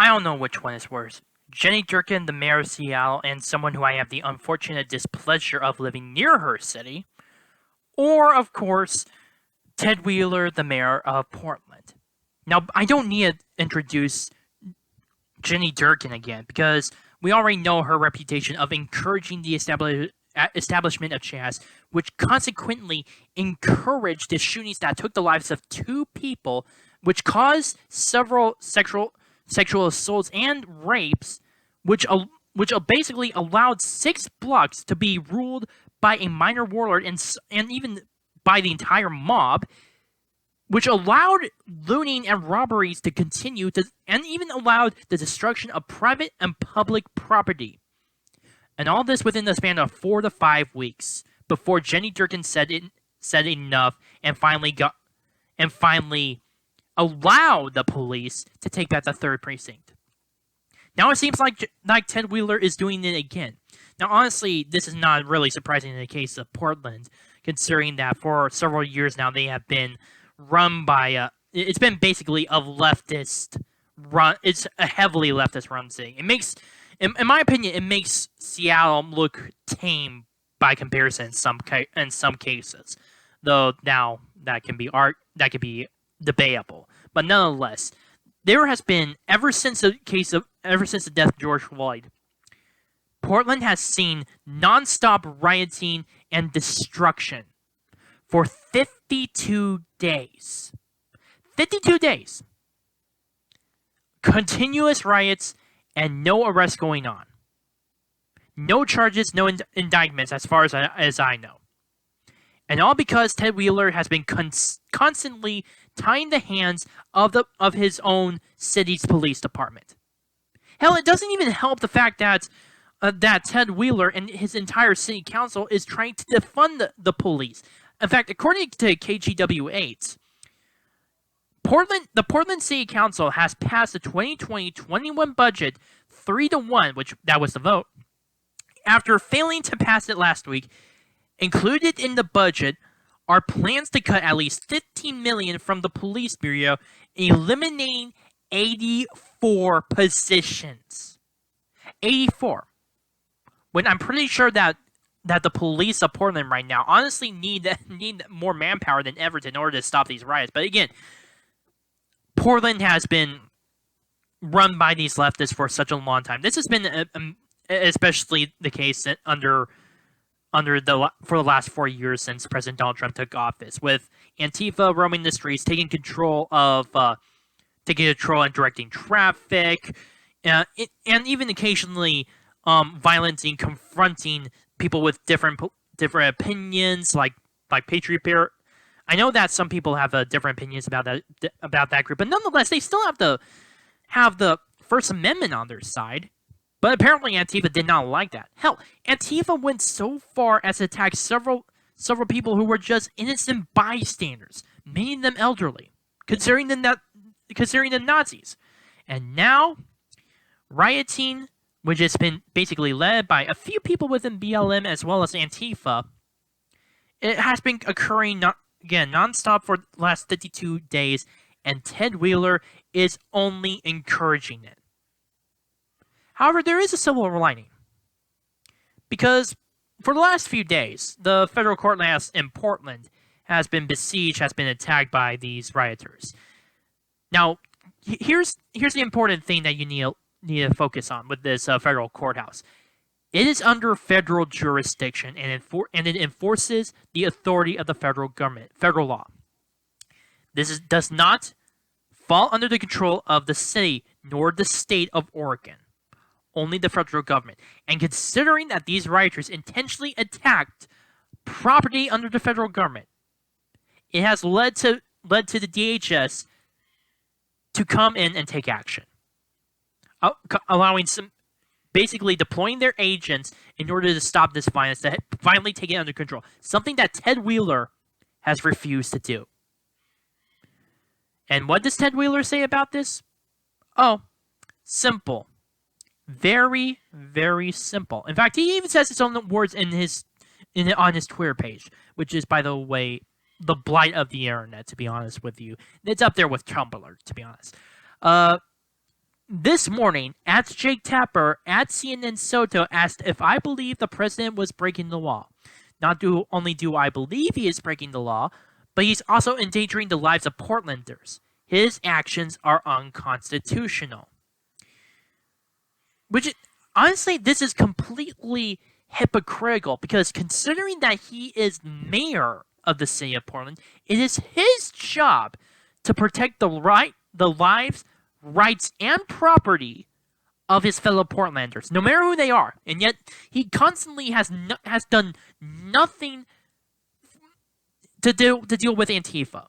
don't know which one is worse. Jenny Durkin, the mayor of Seattle, and someone who I have the unfortunate displeasure of living near her city. Or, of course, Ted Wheeler, the mayor of Portland. Now, I don't need to introduce Jenny Durkin again, because we already know her reputation of encouraging the establishment of jazz, which consequently encouraged the shootings that took the lives of 2 people, which caused several sexual assaults and rapes, which basically allowed 6 blocks to be ruled by a minor warlord and even by the entire mob, which allowed looting and robberies to continue and even allowed the destruction of private and public property. And all this within the span of 4 to 5 weeks before Jenny Durkin said enough and finally allowed the police to take back the 3rd precinct. Now it seems like Ted Wheeler is doing it again. Now, honestly, this is not really surprising in the case of Portland, considering that for several years now they have been run by it's been basically a leftist run. It's a heavily leftist run city. It makes, in my opinion, it makes Seattle look tame by comparison in some cases. Though now that can be debatable. But nonetheless, there has been ever since the death of George Floyd, Portland has seen nonstop rioting and destruction for 52 days. 52 days. Continuous riots and no arrests going on. No charges, no indictments as far as I know. And all because Ted Wheeler has been constantly tying the hands of his own city's police department. Hell, it doesn't even help the fact that Ted Wheeler and his entire city council is trying to defund the police. In fact, according to KGW8, the Portland City Council has passed the 2020-21 budget 3-1, which that was the vote, after failing to pass it last week. Included in the budget are plans to cut at least $15 million from the police bureau, eliminating 84 positions. 84. When I'm pretty sure that the police of Portland right now honestly need more manpower than ever in order to stop these riots. But again, Portland has been run by these leftists for such a long time. This has been especially the case for the last 4 years since President Donald Trump took office, with Antifa roaming the streets, taking control and directing traffic, and even occasionally violenting, confronting people with different opinions, like Patriot Bear. I know that some people have different opinions about that group, but nonetheless, they still have the First Amendment on their side. But apparently Antifa did not like that. Hell, Antifa went so far as to attack several people who were just innocent bystanders, many of them elderly, considering them Nazis. And now, rioting, which has been basically led by a few people within BLM as well as Antifa, it has been occurring nonstop for the last 52 days, and Ted Wheeler is only encouraging it. However, there is a silver lining, because for the last few days, the federal courthouse in Portland has been besieged, has been attacked by these rioters. Now, here's the important thing that you need to focus on with this federal courthouse. It is under federal jurisdiction, and it enforces the authority of the federal government, federal law. This does not fall under the control of the city nor the state of Oregon. Only the federal government. And considering that these rioters intentionally attacked property under the federal government, it has led to the DHS to come in and take action, allowing basically deploying their agents in order to stop this violence, to finally take it under control. Something that Ted Wheeler has refused to do. And what does Ted Wheeler say about this? Oh, simple. Very, very simple. In fact, he even says his own words on his Twitter page, which is, by the way, the blight of the internet, to be honest with you. It's up there with Tumblr, to be honest. this morning, at Jake Tapper at CNN Soto asked if I believe the president was breaking the law. Not only do I believe he is breaking the law, but he's also endangering the lives of Portlanders. His actions are unconstitutional. Which, honestly, this is completely hypocritical because considering that he is mayor of the city of Portland, it is his job to protect the lives, rights, and property of his fellow Portlanders, no matter who they are. And yet, he constantly has done nothing to deal with Antifa.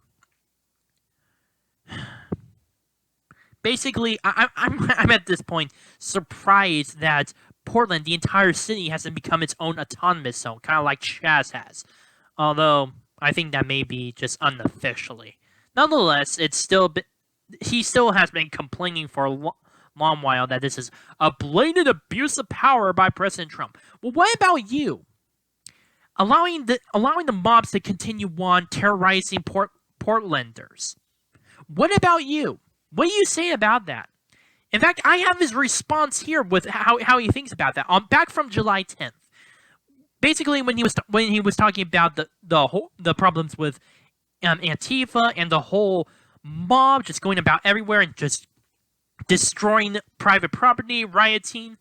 Basically, I'm at this point surprised that Portland, the entire city, hasn't become its own autonomous zone, kind of like Chaz has. Although, I think that may be just unofficially. Nonetheless, he still has been complaining for a long while that this is a blatant abuse of power by President Trump. Well, what about you? Allowing the mobs to continue on terrorizing Portlanders. What about you? What do you say about that? In fact, I have his response here with how he thinks about that. Back from July 10th, basically when he was talking about the problems with Antifa and the whole mob just going about everywhere and just destroying private property, rioting.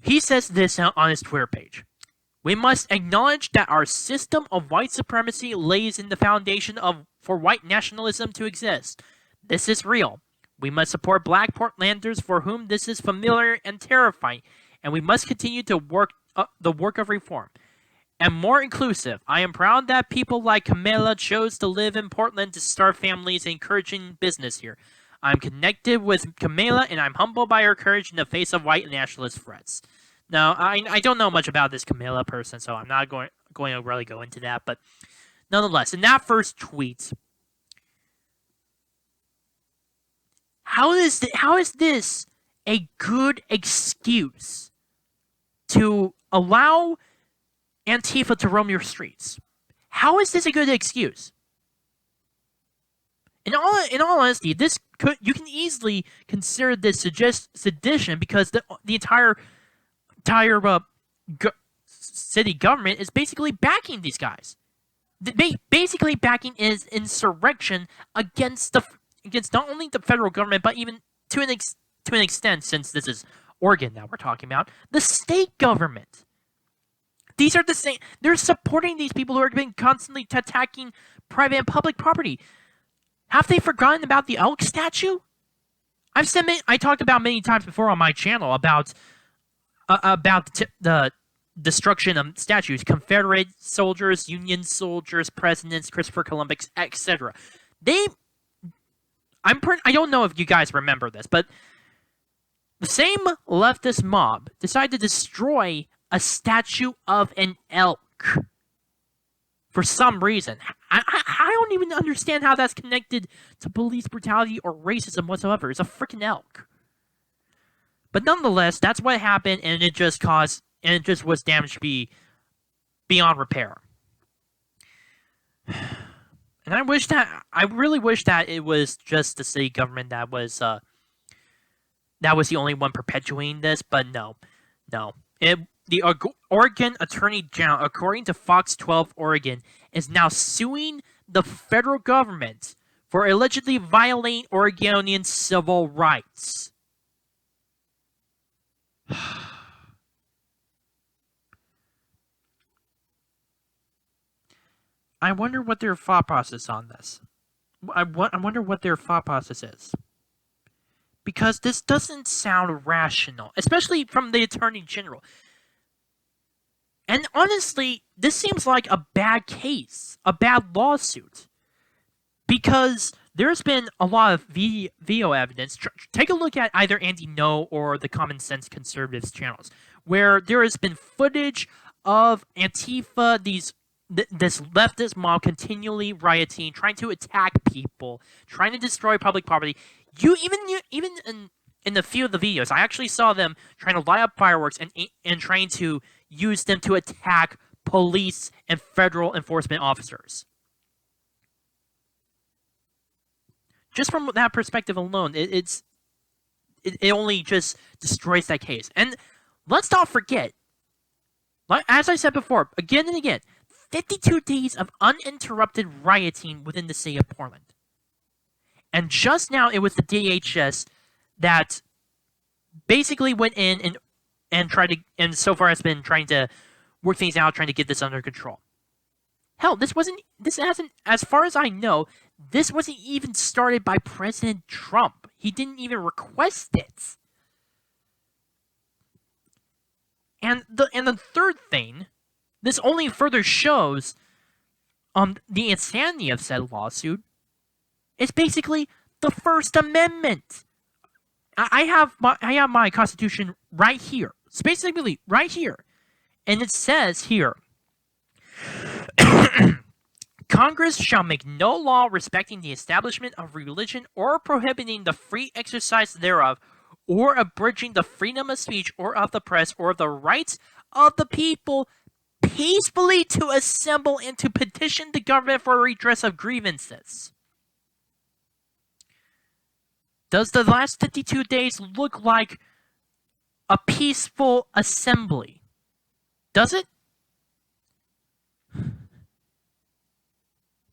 He says this on his Twitter page. We must acknowledge that our system of white supremacy lays in the foundation for white nationalism to exist. This is real. We must support black Portlanders for whom this is familiar and terrifying, and we must continue to work the work of reform. And more inclusive. I am proud that people like Camila chose to live in Portland to start families and encouraging business here. I'm connected with Camila, and I'm humbled by her courage in the face of white nationalist threats. Now, I don't know much about this Camila person, so I'm not going to really go into that. But nonetheless, in that first tweet, how is this a good excuse to allow Antifa to roam your streets? How is this a good excuse? In all honesty, you can easily consider this sedition because the entire city government is basically backing these guys. Basically backing is insurrection against not only the federal government but even to an extent, since this is Oregon that we're talking about, the state government. These are the same. They're supporting these people who are being constantly attacking private and public property. Have they forgotten about the elk statue? I talked about many times before on my channel about the destruction of statues, Confederate soldiers, Union soldiers, presidents, Christopher Columbus, etc. I don't know if you guys remember this, but the same leftist mob decided to destroy a statue of an elk for some reason. I don't even understand how that's connected to police brutality or racism whatsoever. It's a freaking elk. But nonetheless, that's what happened, and it just was damaged beyond repair. And I really wish that it was just the city government that was the only one perpetuating this, but no. The Oregon Attorney General, according to Fox 12 Oregon, is now suing the federal government for allegedly violating Oregonian civil rights. I wonder what their thought process on this. I wonder what their thought process is. Because this doesn't sound rational, especially from the Attorney General. And honestly, this seems like a bad case, a bad lawsuit. Because there's been a lot of video evidence. Take a look at either Andy No or the Common Sense Conservatives channels, where there has been footage of Antifa, this leftist mob continually rioting, trying to attack people, trying to destroy public property. Even in the few of the videos, I actually saw them trying to light up fireworks and trying to use them to attack police and federal enforcement officers. Just from that perspective alone, it's it only just destroys that case. And let's not forget, as I said before, again and again, 52 days of uninterrupted rioting within the city of Portland. And just now, it was the DHS that basically went in and tried to, and so far has been trying to work things out, trying to get this under control. Hell, this hasn't, as far as I know, this wasn't even started by President Trump. He didn't even request it. And the third thing, this only further shows the insanity of said lawsuit. It's basically the First Amendment. I have my Constitution right here, specifically right here, and it says here, Congress shall make no law respecting the establishment of religion or prohibiting the free exercise thereof, or abridging the freedom of speech or of the press or the rights of the people peacefully to assemble and to petition the government for redress of grievances. Does the last 52 days look like a peaceful assembly? Does it?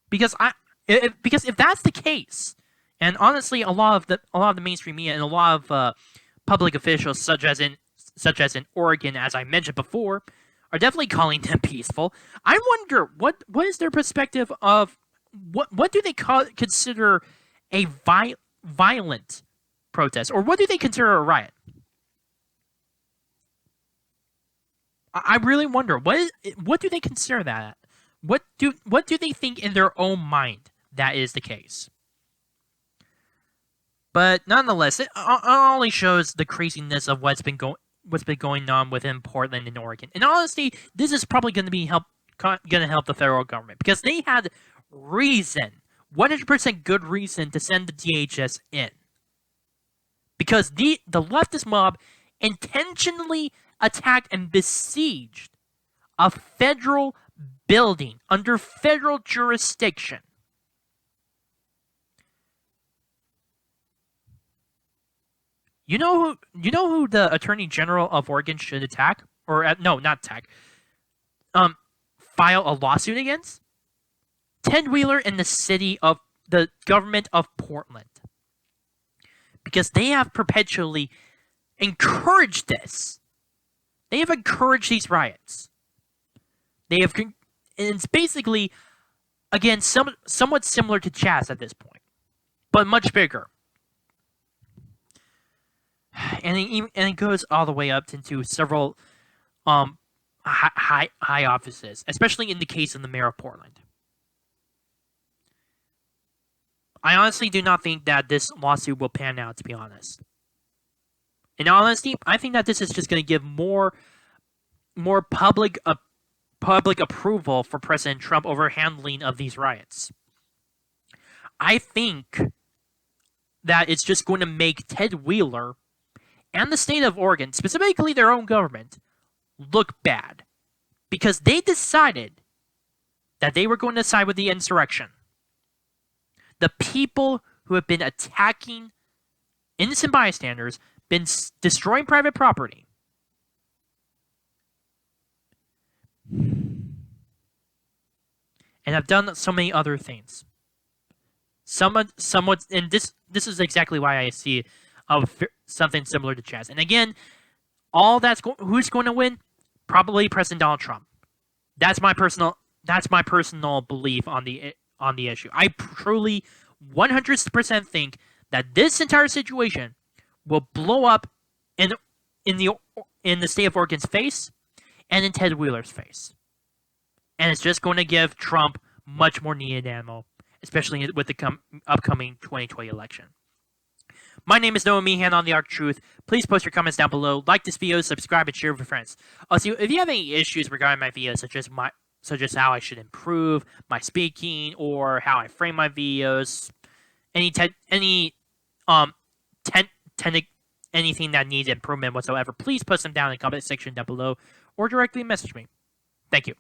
Because if that's the case, and honestly, a lot of the mainstream media and a lot of public officials, such as in Oregon, as I mentioned before, are definitely calling them peaceful. I wonder what is their perspective of what do they consider a violent protest, or what do they consider a riot? I really wonder what do they consider that? What do they think in their own mind that is the case? But nonetheless, it only shows the craziness of what's been going on within Portland and Oregon. And honestly, this is probably going to help the federal government, because they had reason, 100% good reason, to send the DHS in, because the leftist mob intentionally attacked and besieged a federal building under federal jurisdiction. You know who the Attorney General of Oregon should attack, or no, not attack, file a lawsuit against? Ted Wheeler and the government of Portland, because they have perpetually encouraged this. They have encouraged these riots. And it's basically, again, somewhat similar to Chaz at this point, but much bigger. And it goes all the way up into several high offices, especially in the case of the mayor of Portland. I honestly do not think that this lawsuit will pan out, to be honest. In honesty, I think that this is just going to give more public approval for President Trump over handling of these riots. I think that it's just going to make Ted Wheeler and the state of Oregon, specifically their own government, look bad, because they decided that they were going to side with the insurrection. The people who have been attacking innocent bystanders, been destroying private property, and have done so many other things. Somewhat, and this is exactly why I see something similar to Chaz. And again, who's going to win? Probably President Donald Trump. That's my personal belief on the issue. I truly 100% think that this entire situation will blow up in the state of Oregon's face and in Ted Wheeler's face. And it's just going to give Trump much more needed ammo, especially with the upcoming 2020 election. My name is Noah Meehan on The Arc Truth. Please post your comments down below, like this video, subscribe, and share with your friends. Also, if you have any issues regarding my videos, such as how I should improve my speaking or how I frame my videos, anything that needs improvement whatsoever, please post them down in the comment section down below or directly message me. Thank you.